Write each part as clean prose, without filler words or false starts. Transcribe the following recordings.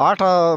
8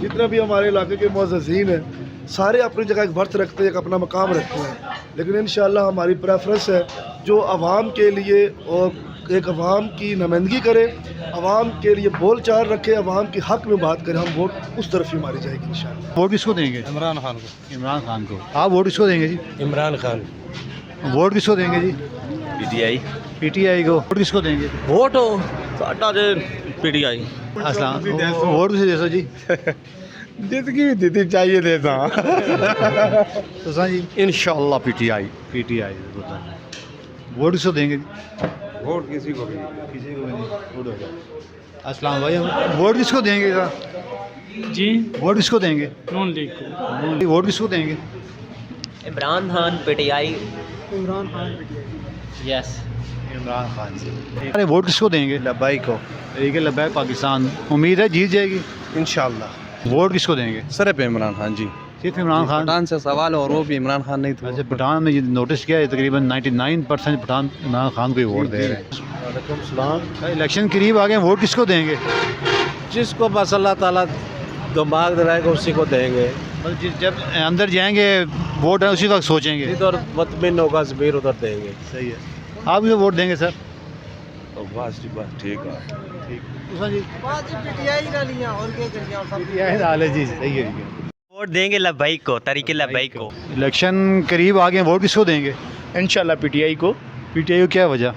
जितने भी हमारे इलाके के मुअज़्ज़िज़ीन हैं सारे अपनी जगह एक वर्थ रखते हैं, एक अपना मकाम रखते हैं, लेकिन इंशाअल्लाह हमारी प्रेफरेंस है जो आवाम के लिए और एक आवाम की नुमाइंदगी करे, आवाम के लिए बोल चाल रखे, आवाम के हक़ में बात करें, हम वोट उस तरफ ही हमारी जाएगी इंशाअल्लाह। वोट किसको देंगे? इमरान खान को। इमरान खान को। आप वोट किसको देंगे जी? इमरान खान। वोट किसको देंगे जी? PTI PTI को। वोट किसको देंगे? वोट साडा जे PTI। अस्सलाम। वोट किसे दे सो जी? जिसकी दीदी चाहिए देता तो सर जी इंशाल्लाह PTI। PTI वोट किसको देंगे? वोट किसी को भी किसी को नहीं। वोट हो गया। अस्सलाम भाई, वोट किसको देंगे सर? जी वोट किसको देंगे? नून लीग को। वोट किसको देंगे? Imran Khan PTI। Imran Khan PTI। Yes. Imran Khan से। अरे वोट किसको देंगे? लबाई को ठीक है, लब्बैक पाकिस्तान। उम्मीद है जीत जाएगी। इंशाल्लाह। वोट किसको देंगे? सर पे इमरान खान जी। सिर्फ इमरान खान? पठान से सवाल और वो भी इमरान खान नहीं था। वैसे पठान में ये नोटिस किया है तकरीबन 99% पठान इमरान खान को ही वोट दे रहे हैं। वालेकुम सलाम। इलेक्शन करीब आ गए, वोट किसको देंगे? जिसको बस अल्लाह ताला दिमाग दिलाएगा उसी को देंगे। जब अंदर जाएंगे वोट है उसी वक्त सोचेंगे। इधर मतमिन होगा ज़मीर उधर देंगे। सही है। आप भी वोट देंगे सर? बस ठीक है। जी सही है। वोट देंगे लब्बैक को, तरीके लब्बैक को। इलेक्शन करीब आ गए, वोट किसको देंगे? इंशाल्लाह PTI को। PTI को क्या वजह?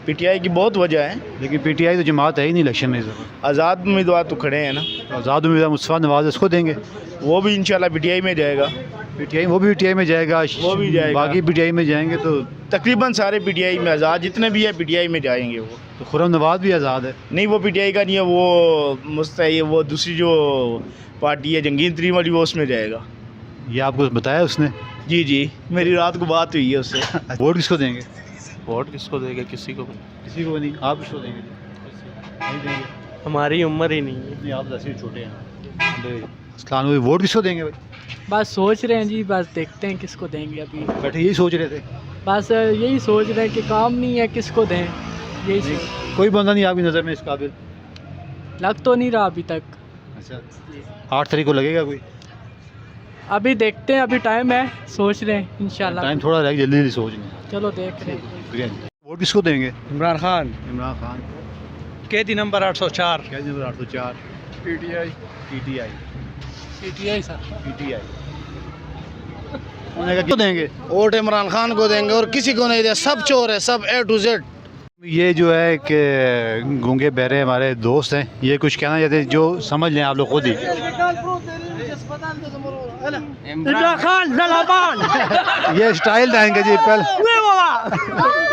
PTI की बहुत वजह है, लेकिन PTI तो जमात है ही नहीं इलेक्शन में। आज़ाद उम्मीदवार तो खड़े हैं ना, तो आज़ाद उम्मीदवार मुस्तफ़ा नवाज उसको देंगे। वो भी इंशाल्लाह PTI में जाएगा। PTI वो भी PTI में जाएगा, वो भी जाएगा। बाकी PTI में जाएंगे तो तकरीबन सारे PTI में, आज़ाद जितने भी है PTI में जाएंगे। वो तो खुर्रम नवाज भी आज़ाद है। नहीं, वो PTI का नहीं है, वो मुस्तैद वो दूसरी जो पार्टी है जंगीन तरीन वाली, वो उसमें जाएगा। ये आपको बताया उसने? जी मेरी रात को बात हुई है उससे। वोट किसको देंगे? वोट किसको देंगे? किसी को भी। किसी को नहीं। आप किसको देंगे? नहीं देंगे। हमारी उम्र ही नहीं है। नहीं, आप वैसे ही छोटे हैं। अस्सलाम वालेकुम। वोट किसको देंगे भाई? बस सोच रहे हैं जी, बस देखते हैं किसको देंगे। अभी बैठे यही सोच रहे थे? बस यही सोच रहे हैं कि काम नहीं है, किसको दें यही कोई बंदा नहीं आपकी नज़र में इस काबिल? लग तो नहीं रहा अभी तक। अच्छा, 8 तारीख को लगेगा कोई? अभी देखते हैं, अभी टाइम है, सोच रहे हैं इंशाल्लाह। टाइम थोड़ा रह गया, जल्दी सोच लें। चलो देख रहे हैं। वोट किसको देंगे? इमरान खान। इमरान खान। कैदी नंबर 804। कैदी number 804। PTI। PTI sir. PTI क्यों देंगे? वोट इमरान खान को देंगे और किसी को नहीं दे, सब चोर है, सब A to Z। ये जो है कि गूंगे बहरे हमारे दोस्त हैं, ये कुछ कहना चाहते हैं, जो समझ लें आप लोग खुद ही। इमरान खान ये स्टाइल देंगे जी पहले।